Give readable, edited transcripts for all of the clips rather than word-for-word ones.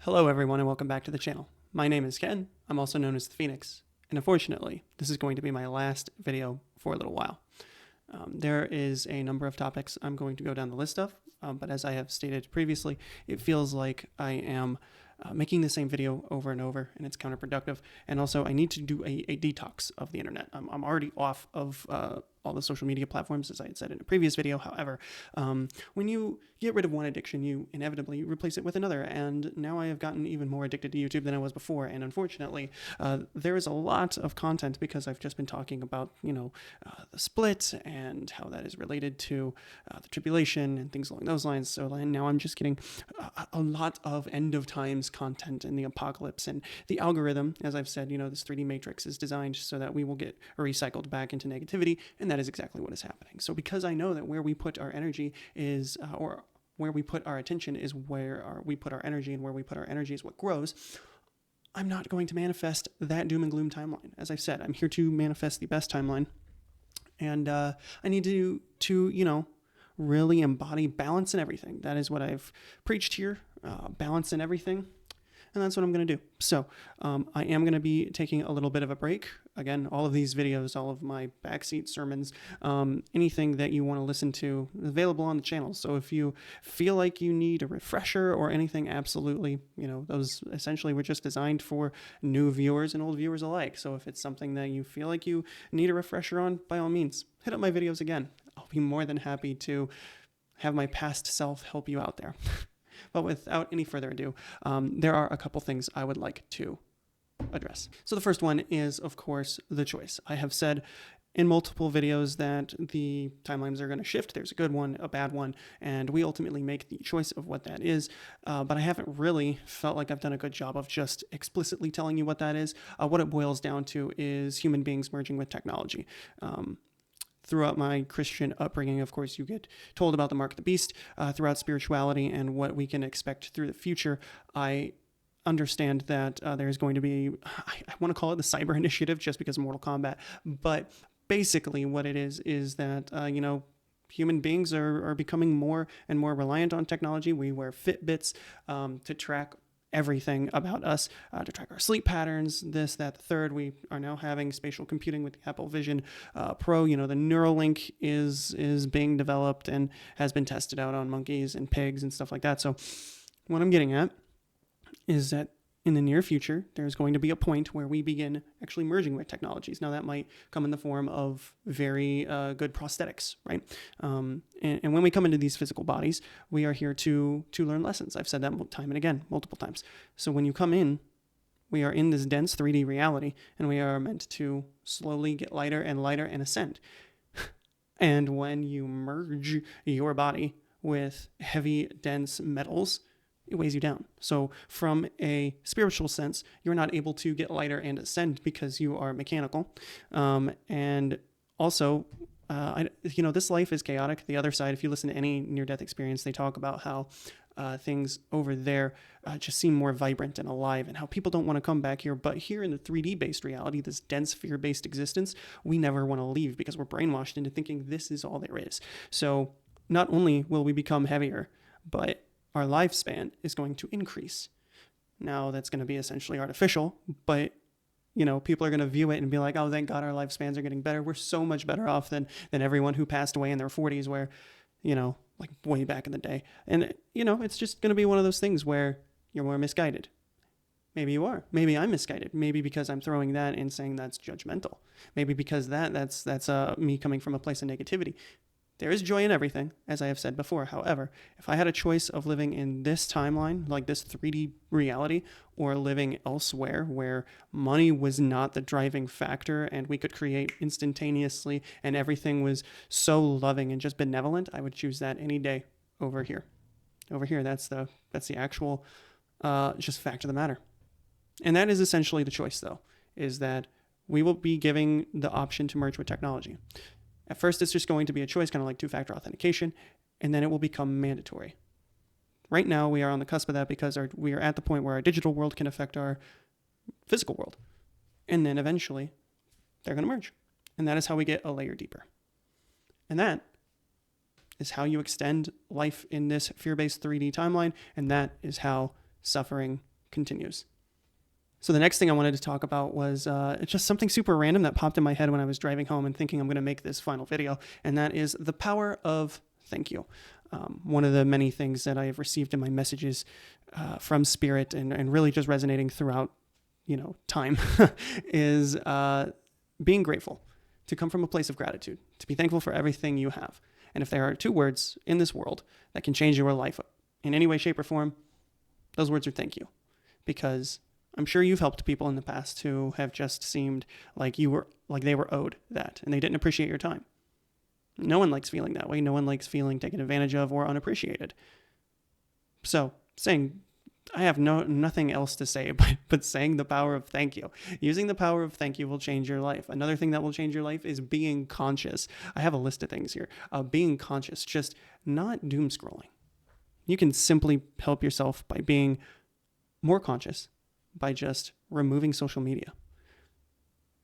Hello everyone and welcome back to the channel. My name is Ken, I'm also known as the Phoenix, and unfortunately, this is going to be my last video for a little while. There is a number of topics I'm going to go down the list of, but as I have stated previously, it feels like I am making the same video over and over, and it's counterproductive. And also, I need to do a detox of the internet. I'm already off of all the social media platforms, as I had said in a previous video. However, when you get rid of one addiction, you inevitably replace it with another. And now I have gotten even more addicted to YouTube than I was before. And unfortunately, there is a lot of content because I've just been talking about, the split and how that is related to the tribulation and things along those lines. So now I'm just getting a lot of end of times content in the apocalypse, and the algorithm, as I've said, this 3D matrix is designed so that we will get recycled back into negativity, and that is exactly what is happening. So because I know that where we put our energy is, or where we put our attention is where we put our energy, and where we put our energy is what grows, I'm not going to manifest that doom and gloom timeline. As I've said, I'm here to manifest the best timeline, and I need to really embody balance in everything. That is what I've preached here, balance in everything. And that's what I'm going to do. So I am going to be taking a little bit of a break. Again, all of these videos, all of my backseat sermons, anything that you want to listen to is available on the channel. So if you feel like you need a refresher or anything, absolutely, those essentially were just designed for new viewers and old viewers alike. So if it's something that you feel like you need a refresher on, by all means, hit up my videos again. I'll be more than happy to have my past self help you out there. But without any further ado, there are a couple things I would like to address. So the first one is, of course, the choice. I have said in multiple videos that the timelines are going to shift. There's a good one, a bad one, and we ultimately make the choice of what that is. But I haven't really felt like I've done a good job of just explicitly telling you what that is. What it boils down to is human beings merging with technology. Throughout my Christian upbringing, of course, you get told about the mark of the beast. Throughout spirituality and what we can expect through the future, I understand that there's going to be, I want to call it the cyber initiative just because of Mortal Kombat, but basically what it is that, human beings are becoming more and more reliant on technology. We wear Fitbits to track everything about us, to track our sleep patterns, this, that, the third. We are now having spatial computing with the Apple Vision Pro. The Neuralink is being developed and has been tested out on monkeys and pigs and stuff like that. So what I'm getting at is that in the near future, there's going to be a point where we begin actually merging with technologies. Now, that might come in the form of very good prosthetics, right? And when we come into these physical bodies, we are here to learn lessons. I've said that time and again, multiple times. So when you come in, we are in this dense 3D reality, and we are meant to slowly get lighter and lighter and ascend. And when you merge your body with heavy, dense metals, it weighs you down. So from a spiritual sense, you're not able to get lighter and ascend because you are mechanical. And also, this life is chaotic. The other side, if you listen to any near-death experience, they talk about how things over there just seem more vibrant and alive, and how people don't want to come back here. But here in the 3D-based reality, this dense fear-based existence, we never want to leave because we're brainwashed into thinking this is all there is. So not only will we become heavier, but our lifespan is going to increase. Now, that's going to be essentially artificial, but people are going to view it and be like, oh, thank God our lifespans are getting better. We're so much better off than everyone who passed away in their 40s, where, like way back in the day. And, it's just going to be one of those things where you're more misguided. Maybe you are. Maybe I'm misguided. Maybe because I'm throwing that and saying that's judgmental. Maybe because that's me coming from a place of negativity. There is joy in everything, as I have said before. However, if I had a choice of living in this timeline, like this 3D reality, or living elsewhere where money was not the driving factor and we could create instantaneously and everything was so loving and just benevolent, I would choose that any day over here. Over here, that's the actual just fact of the matter. And that is essentially the choice, though, is that we will be giving the option to merge with technology. At first, it's just going to be a choice, kind of like two-factor authentication, and then it will become mandatory. Right now, we are on the cusp of that because we are at the point where our digital world can affect our physical world. And then eventually, they're going to merge. And that is how we get a layer deeper. And that is how you extend life in this fear-based 3D timeline, and that is how suffering continues. So the next thing I wanted to talk about was it's just something super random that popped in my head when I was driving home and thinking I'm going to make this final video, and that is the power of thank you. One of the many things that I have received in my messages from Spirit and really just resonating throughout, time is being grateful, to come from a place of gratitude, to be thankful for everything you have. And if there are 2 words in this world that can change your life in any way, shape, or form, those words are thank you. Because I'm sure you've helped people in the past who have just seemed like they were owed that and they didn't appreciate your time. No one likes feeling that way. No one likes feeling taken advantage of or unappreciated. So I have nothing else to say but saying the power of thank you. Using the power of thank you will change your life. Another thing that will change your life is being conscious. I have a list of things here. Being conscious, just not doom scrolling. You can simply help yourself by being more conscious by just removing social media.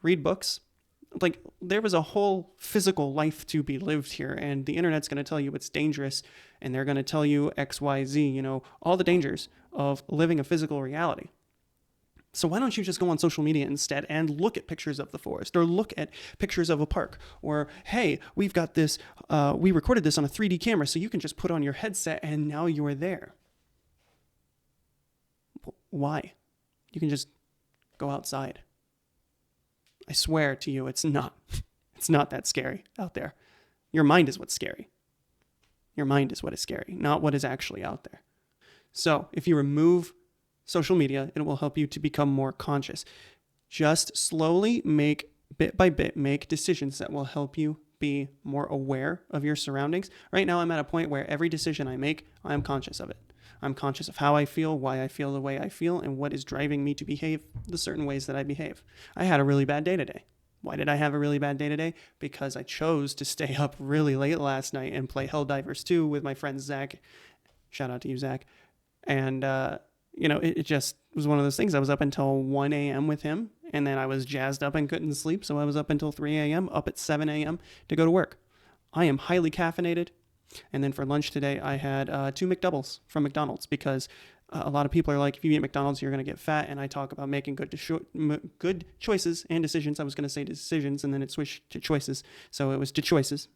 Read books. Like, there was a whole physical life to be lived here, and the internet's going to tell you it's dangerous, and they're going to tell you X, Y, Z, all the dangers of living a physical reality. So why don't you just go on social media instead and look at pictures of the forest, or look at pictures of a park, or, hey, we've got this, we recorded this on a 3D camera, so you can just put on your headset and now you're there. Why? You can just go outside. I swear to you, it's not that scary out there. Your mind is what's scary. Your mind is what is scary, not what is actually out there. So if you remove social media, it will help you to become more conscious. Just slowly bit by bit, make decisions that will help you be more aware of your surroundings. Right now, I'm at a point where every decision I make, I'm conscious of it. I'm conscious of how I feel, why I feel the way I feel, and what is driving me to behave the certain ways that I behave. I had a really bad day today. Why did I have a really bad day today? Because I chose to stay up really late last night and play Helldivers 2 with my friend Zach. Shout out to you, Zach. And, it just was one of those things. I was up until 1 a.m. with him, and then I was jazzed up and couldn't sleep, so I was up until 3 a.m., up at 7 a.m. to go to work. I am highly caffeinated. And then for lunch today, I had 2 McDoubles from McDonald's, because a lot of people are like, if you eat McDonald's, you're going to get fat. And I talk about making good choices and decisions. I was going to say decisions, and then it switched to choices. So it was to choices.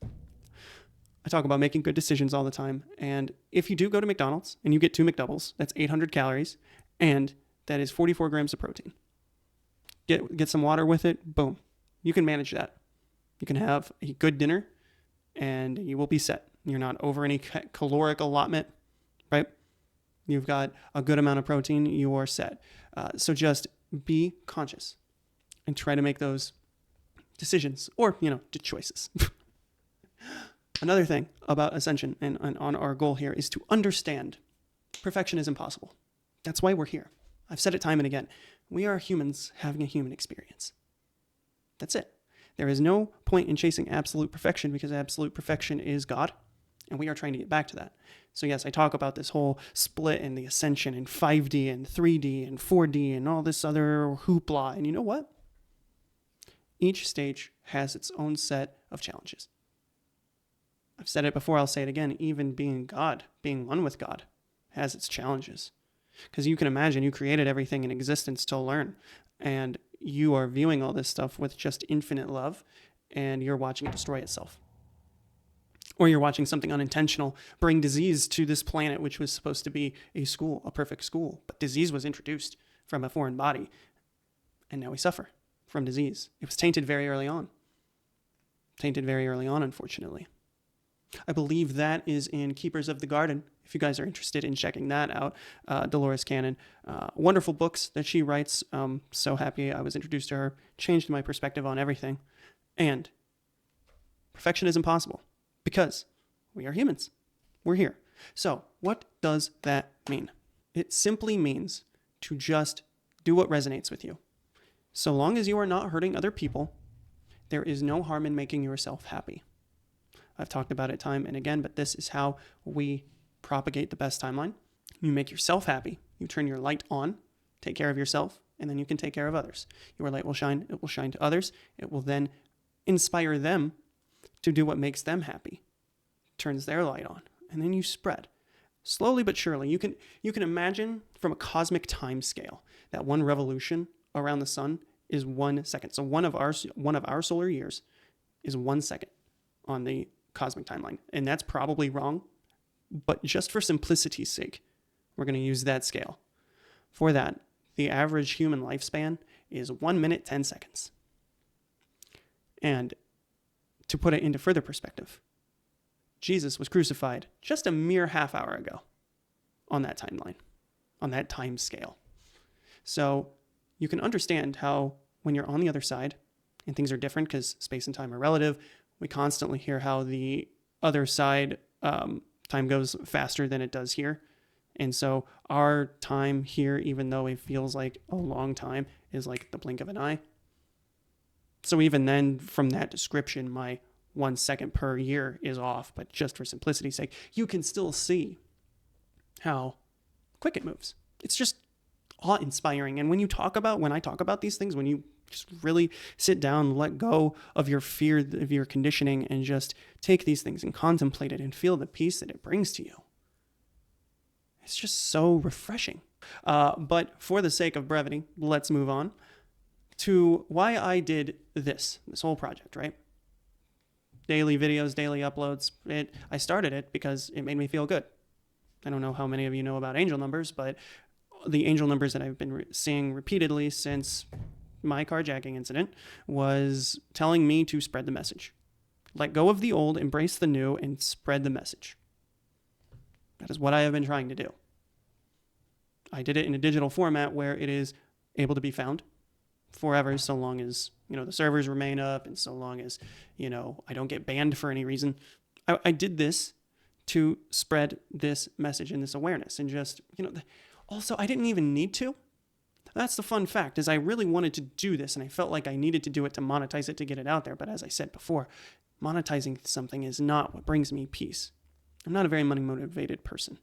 I talk about making good decisions all the time. And if you do go to McDonald's and you get 2 McDoubles, that's 800 calories, and that is 44 grams of protein. Get some water with it. Boom. You can manage that. You can have a good dinner, and you will be set. You're not over any caloric allotment, right? You've got a good amount of protein, you are set. So just be conscious and try to make those decisions or, choices. Another thing about ascension and on our goal here is to understand perfection is impossible. That's why we're here. I've said it time and again. We are humans having a human experience. That's it. There is no point in chasing absolute perfection, because absolute perfection is God. And we are trying to get back to that. So yes, I talk about this whole split and the ascension and 5D and 3D and 4D and all this other hoopla. And you know what? Each stage has its own set of challenges. I've said it before, I'll say it again. Even being God, being one with God, has its challenges. Because you can imagine you created everything in existence to learn. And you are viewing all this stuff with just infinite love, and you're watching it destroy itself. Or you're watching something unintentional bring disease to this planet, which was supposed to be a perfect school. But disease was introduced from a foreign body, and now we suffer from disease. It was tainted very early on. Unfortunately. I believe that is in Keepers of the Garden, if you guys are interested in checking that out. Dolores Cannon. Wonderful books that she writes. So happy I was introduced to her. Changed my perspective on everything. And perfection is impossible. Because we are humans. We're here. So what does that mean? It simply means to just do what resonates with you. So long as you are not hurting other people, there is no harm in making yourself happy. I've talked about it time and again, but this is how we propagate the best timeline. You make yourself happy. You turn your light on, take care of yourself, and then you can take care of others. Your light will shine. It will shine to others. It will then inspire them to do what makes them happy, turns their light on, and then you spread. Slowly but surely, you can imagine from a cosmic time scale that one revolution around the sun is 1 second. So one of our solar years is 1 second on the cosmic timeline. And that's probably wrong, but just for simplicity's sake, we're going to use that scale. For that, the average human lifespan is 1 minute, 10 seconds. And to put it into further perspective, Jesus was crucified just a mere half hour ago on that timeline, on that time scale. So you can understand how when you're on the other side and things are different because space and time are relative, we constantly hear how the other side time goes faster than it does here. And so our time here, even though it feels like a long time, is like the blink of an eye. So even then, from that description, my 1 second per year is off. But just for simplicity's sake, you can still see how quick it moves. It's just awe-inspiring. And when I talk about these things, when you just really sit down, let go of your fear, of your conditioning, and just take these things and contemplate it and feel the peace that it brings to you, it's just so refreshing. But for the sake of brevity, let's move on to why I did this whole project, right? Daily videos, daily uploads. I started it because it made me feel good. I don't know how many of you know about angel numbers, but the angel numbers that I've been seeing repeatedly since my carjacking incident was telling me to spread the message. Let go of the old, embrace the new, and spread the message. That is what I have been trying to do. I did it in a digital format where it is able to be found forever, so long as, the servers remain up and so long as, I don't get banned for any reason. I did this to spread this message and this awareness and just, also I didn't even need to. That's the fun fact, is I really wanted to do this and I felt like I needed to do it to monetize it, to get it out there. But as I said before, monetizing something is not what brings me peace. I'm not a very money motivated person.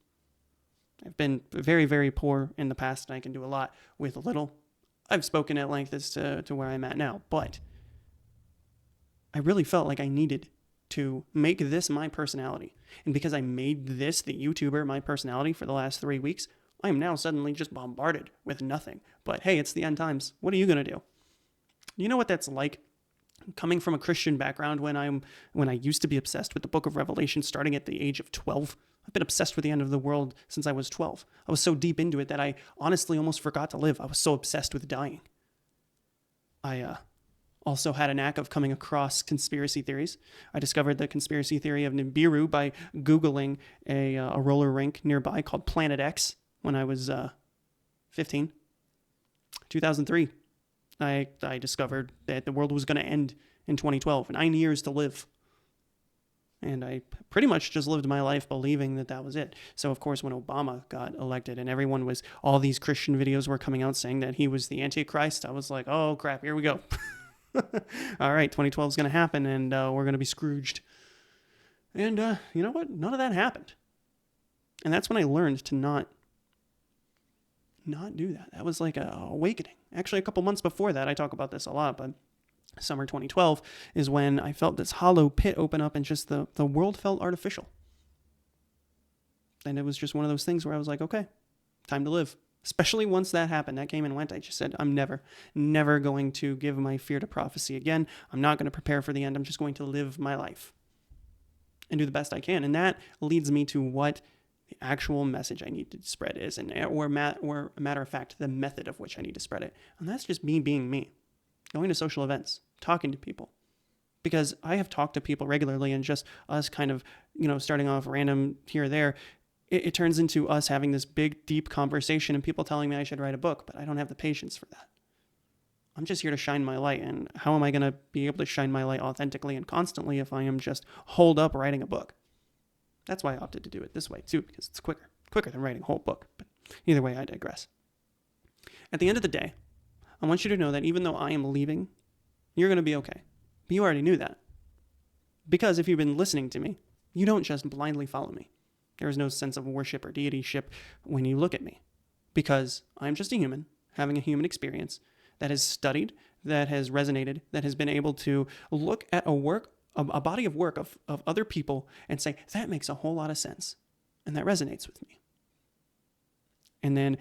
I've been very, very poor in the past and I can do a lot with little. I've spoken at length as to where I'm at now, but I really felt like I needed to make this my personality. And because I made this, the YouTuber, my personality for the last 3 weeks, I am now suddenly just bombarded with nothing. But hey, it's the end times. What are you going to do? You know what that's like? Coming from a Christian background, when I used to be obsessed with the book of Revelation starting at the age of 12, I've been obsessed with the end of the world since I was 12. I was so deep into it that I honestly almost forgot to live. I was so obsessed with dying. I also had a knack of coming across conspiracy theories. I discovered the conspiracy theory of Nibiru by Googling a roller rink nearby called Planet X when I was 15. 2003. I discovered that the world was going to end in 2012. 9 years to live. And I pretty much just lived my life believing that was it. So, of course, when Obama got elected and all these Christian videos were coming out saying that he was the Antichrist, I was like, oh, crap, here we go. All right, 2012 is going to happen and we're going to be Scrooged. And you know what? None of that happened. And that's when I learned to not do that. That was like an awakening. Actually, a couple months before that, I talk about this a lot, but summer 2012 is when I felt this hollow pit open up and just the world felt artificial. And it was just one of those things where I was like, okay, time to live. Especially once that happened, that came and went, I just said, I'm never going to give my fear to prophecy again. I'm not going to prepare for the end. I'm just going to live my life and do the best I can. And that leads me to what the actual message I need to spread is, or a matter of fact, the method of which I need to spread it. And that's just me being me, going to social events, talking to people. Because I have talked to people regularly and just us kind of, starting off random here or there, it turns into us having this big, deep conversation and people telling me I should write a book, but I don't have the patience for that. I'm just here to shine my light. And how am I going to be able to shine my light authentically and constantly if I am just holed up writing a book? That's why I opted to do it this way too, because it's quicker than writing a whole book. But either way, I digress. At the end of the day, I want you to know that even though I am leaving, you're going to be okay. But you already knew that. Because if you've been listening to me, you don't just blindly follow me. There is no sense of worship or deityship when you look at me. Because I'm just a human, having a human experience that has studied, that has resonated, that has been able to look at a body of work of other people and say, that makes a whole lot of sense. and that resonates with me. And then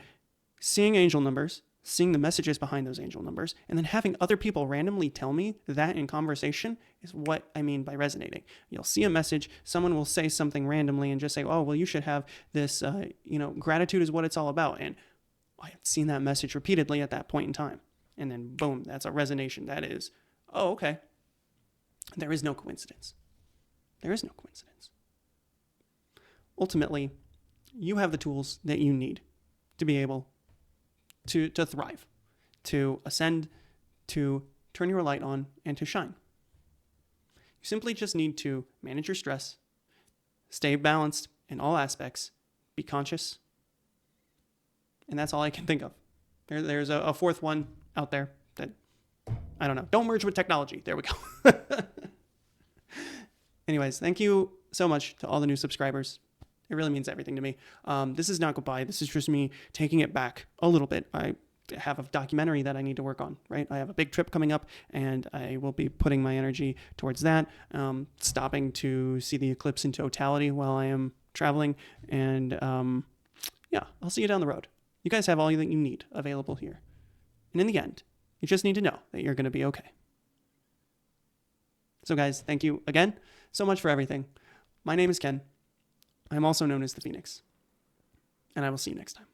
seeing angel numbers, seeing the messages behind those angel numbers, and then having other people randomly tell me that in conversation is what I mean by resonating. You'll see a message, someone will say something randomly and just say, oh, well, you should have this, gratitude is what it's all about. And I had seen that message repeatedly at that point in time. And then boom, that's a resonation. That is, oh, okay. There is no coincidence. There is no coincidence. Ultimately, you have the tools that you need to be able to thrive, to ascend, to turn your light on, and to shine. You simply just need to manage your stress, stay balanced in all aspects, be conscious, and that's all I can think of. There's a fourth one out there that, I don't know, don't merge with technology. There we go. Anyways, thank you so much to all the new subscribers. It really means everything to me. This is not goodbye. This is just me taking it back a little bit. I have a documentary that I need to work on, right? I have a big trip coming up, and I will be putting my energy towards that, stopping to see the eclipse in totality while I am traveling. And I'll see you down the road. You guys have all that you need available here. And in the end, you just need to know that you're going to be okay. So guys, thank you again so much for everything. My name is Ken. I'm also known as the Phoenix. And I will see you next time.